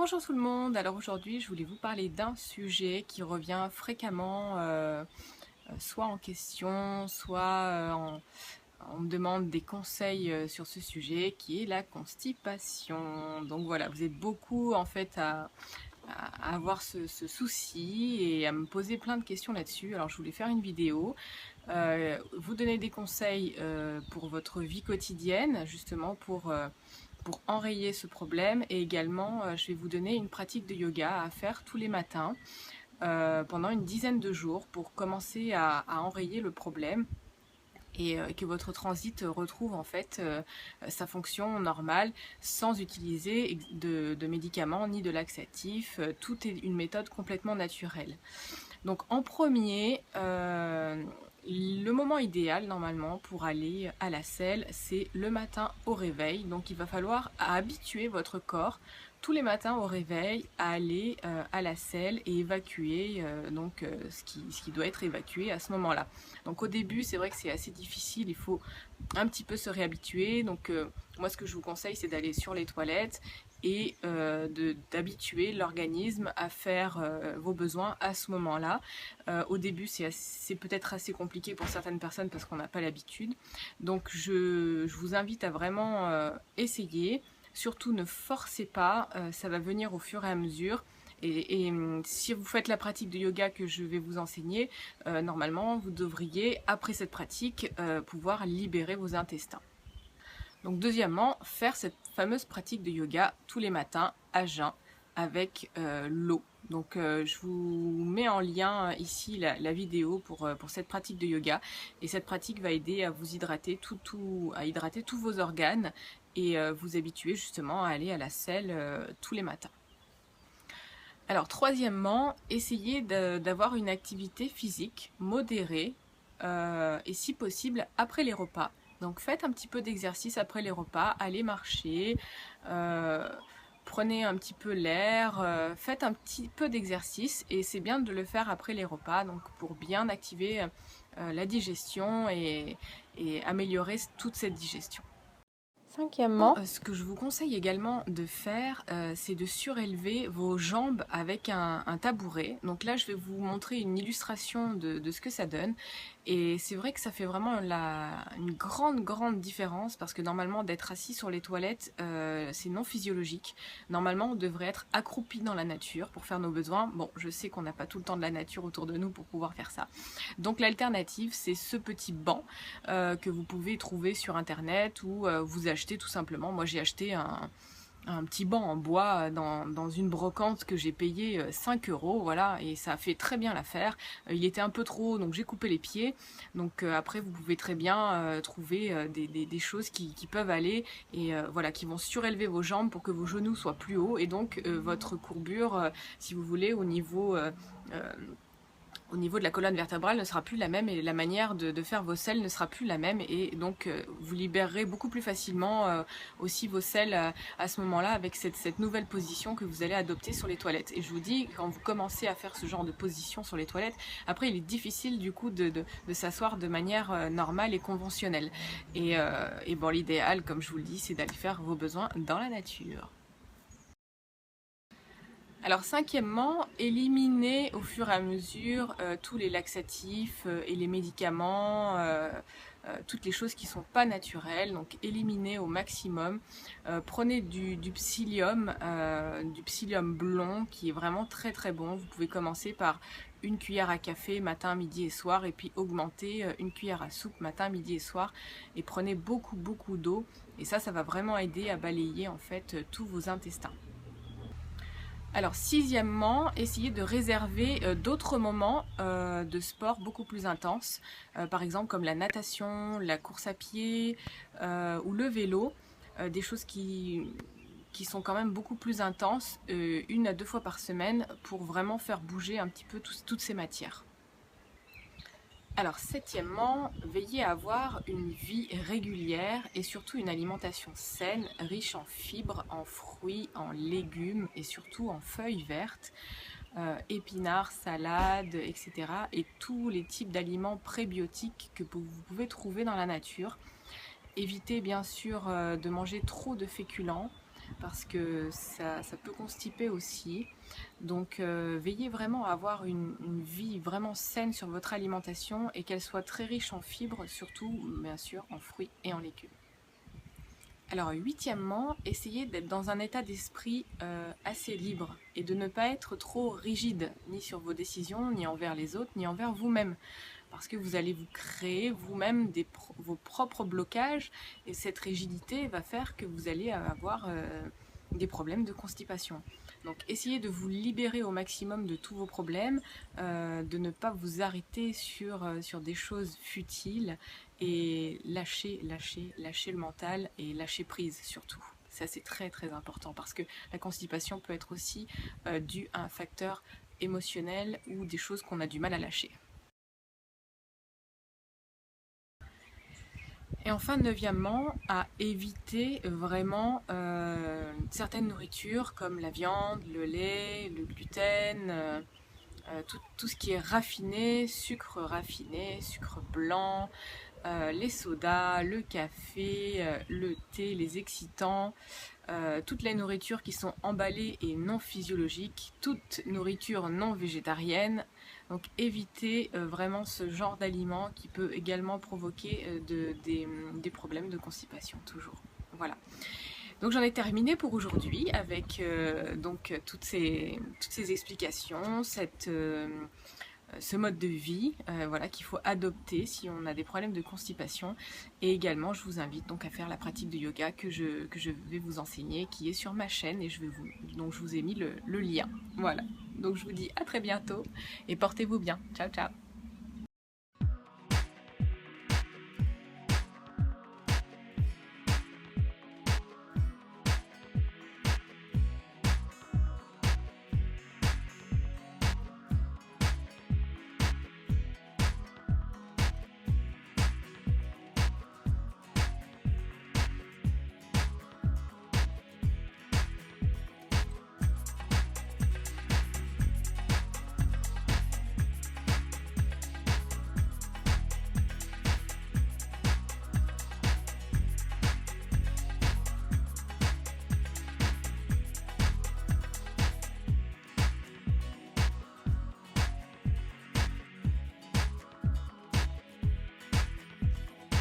Bonjour tout le monde, alors aujourd'hui je voulais vous parler d'un sujet qui revient fréquemment, soit en question, soit on me demande des conseils sur ce sujet qui est la constipation. Donc voilà, vous êtes beaucoup en fait à avoir ce souci et à me poser plein de questions là-dessus. Alors je voulais faire une vidéo, vous donner des conseils pour votre vie quotidienne, justement pour enrayer ce problème, et également je vais vous donner une pratique de yoga à faire tous les matins pendant une dizaine de jours pour commencer à enrayer le problème et que votre transit retrouve en fait sa fonction normale sans utiliser de médicaments ni de laxatifs. Tout est une méthode complètement naturelle. Donc en premier, le moment idéal normalement pour aller à la selle, c'est le matin au réveil. Donc il va falloir habituer votre corps tous les matins au réveil à aller à la selle et évacuer ce qui doit être évacué à ce moment-là. Donc au début, c'est vrai que c'est assez difficile, il faut un petit peu se réhabituer. Donc moi ce que je vous conseille, c'est d'aller sur les toilettes et d'habituer l'organisme à faire vos besoins à ce moment-là. Au début, c'est peut-être assez compliqué pour certaines personnes parce qu'on n'a pas l'habitude. Donc je vous invite à vraiment essayer. Surtout ne forcez pas, ça va venir au fur et à mesure. Et si vous faites la pratique de yoga que je vais vous enseigner, normalement vous devriez, après cette pratique, pouvoir libérer vos intestins. Donc deuxièmement, faire cette fameuse pratique de yoga tous les matins à jeun avec l'eau. Donc je vous mets en lien ici la vidéo pour cette pratique de yoga, et cette pratique va aider à vous hydrater à hydrater tous vos organes et vous habituer justement à aller à la selle tous les matins. Alors troisièmement, essayez d'avoir une activité physique modérée et si possible après les repas. Donc faites un petit peu d'exercice après les repas, allez marcher, prenez un petit peu l'air, faites un petit peu d'exercice, et c'est bien de le faire après les repas, donc pour bien activer la digestion et améliorer toute cette digestion. Cinquièmement, ce que je vous conseille également de faire, c'est de surélever vos jambes avec un tabouret. Donc là, je vais vous montrer une illustration de ce que ça donne. Et c'est vrai que ça fait vraiment une grande différence, parce que normalement, d'être assis sur les toilettes, c'est non physiologique. Normalement, on devrait être accroupi dans la nature pour faire nos besoins. Bon, je sais qu'on n'a pas tout le temps de la nature autour de nous pour pouvoir faire ça. Donc l'alternative, c'est ce petit banc que vous pouvez trouver sur internet ou vous acheter tout simplement. Moi j'ai acheté un petit banc en bois dans une brocante que j'ai payé 5 €, voilà, et ça a fait très bien l'affaire. Il était un peu trop haut, donc j'ai coupé les pieds. Donc après vous pouvez très bien trouver des choses qui peuvent aller et voilà, qui vont surélever vos jambes pour que vos genoux soient plus hauts, et donc votre courbure, si vous voulez, au niveau de la colonne vertébrale ne sera plus la même, et la manière de faire vos selles ne sera plus la même, et donc vous libérerez beaucoup plus facilement aussi vos selles à ce moment-là avec cette nouvelle position que vous allez adopter sur les toilettes. Et je vous dis, quand vous commencez à faire ce genre de position sur les toilettes, après il est difficile du coup de s'asseoir de manière normale et conventionnelle. Et bon, l'idéal, comme je vous le dis, c'est d'aller faire vos besoins dans la nature. Alors cinquièmement, éliminez au fur et à mesure tous les laxatifs et les médicaments, toutes les choses qui ne sont pas naturelles, donc éliminez au maximum. Prenez du psyllium blond qui est vraiment très bon. Vous pouvez commencer par une cuillère à café matin, midi et soir, et puis augmenter une cuillère à soupe matin, midi et soir, et prenez beaucoup d'eau, et ça va vraiment aider à balayer en fait tous vos intestins. Alors sixièmement, essayez de réserver d'autres moments de sport beaucoup plus intenses, par exemple comme la natation, la course à pied ou le vélo, des choses qui sont quand même beaucoup plus intenses, 1 à 2 fois par semaine, pour vraiment faire bouger un petit peu toutes ces matières. Alors septièmement, veillez à avoir une vie régulière et surtout une alimentation saine, riche en fibres, en fruits, en légumes et surtout en feuilles vertes, épinards, salades, etc. Et tous les types d'aliments prébiotiques que vous pouvez trouver dans la nature. Évitez bien sûr de manger trop de féculents. parce que ça peut constiper aussi. Donc veillez vraiment à avoir une vie vraiment saine sur votre alimentation et qu'elle soit très riche en fibres, surtout bien sûr en fruits et en légumes. Alors huitièmement, essayez d'être dans un état d'esprit assez libre et de ne pas être trop rigide, ni sur vos décisions, ni envers les autres, ni envers vous-même. Parce que vous allez vous créer vous-même vos propres blocages et cette rigidité va faire que vous allez avoir des problèmes de constipation. Donc essayez de vous libérer au maximum de tous vos problèmes, de ne pas vous arrêter sur des choses futiles et lâcher le mental et lâcher prise surtout. Ça c'est très très important parce que la constipation peut être aussi due à un facteur émotionnel ou des choses qu'on a du mal à lâcher. Et enfin, neuvièmement, à éviter vraiment certaines nourritures comme la viande, le lait, le gluten, tout ce qui est raffiné, sucre blanc, les sodas, le café, le thé, les excitants, toutes les nourritures qui sont emballées et non physiologiques, toute nourriture non végétarienne. Donc évitez vraiment ce genre d'aliment qui peut également provoquer des problèmes de constipation toujours. Voilà. Donc j'en ai terminé pour aujourd'hui avec toutes ces explications, ce mode de vie voilà, qu'il faut adopter si on a des problèmes de constipation. Et également, je vous invite donc à faire la pratique de yoga que je vais vous enseigner, qui est sur ma chaîne et je vous ai mis le lien. Voilà. Donc je vous dis à très bientôt et portez-vous bien. Ciao, ciao.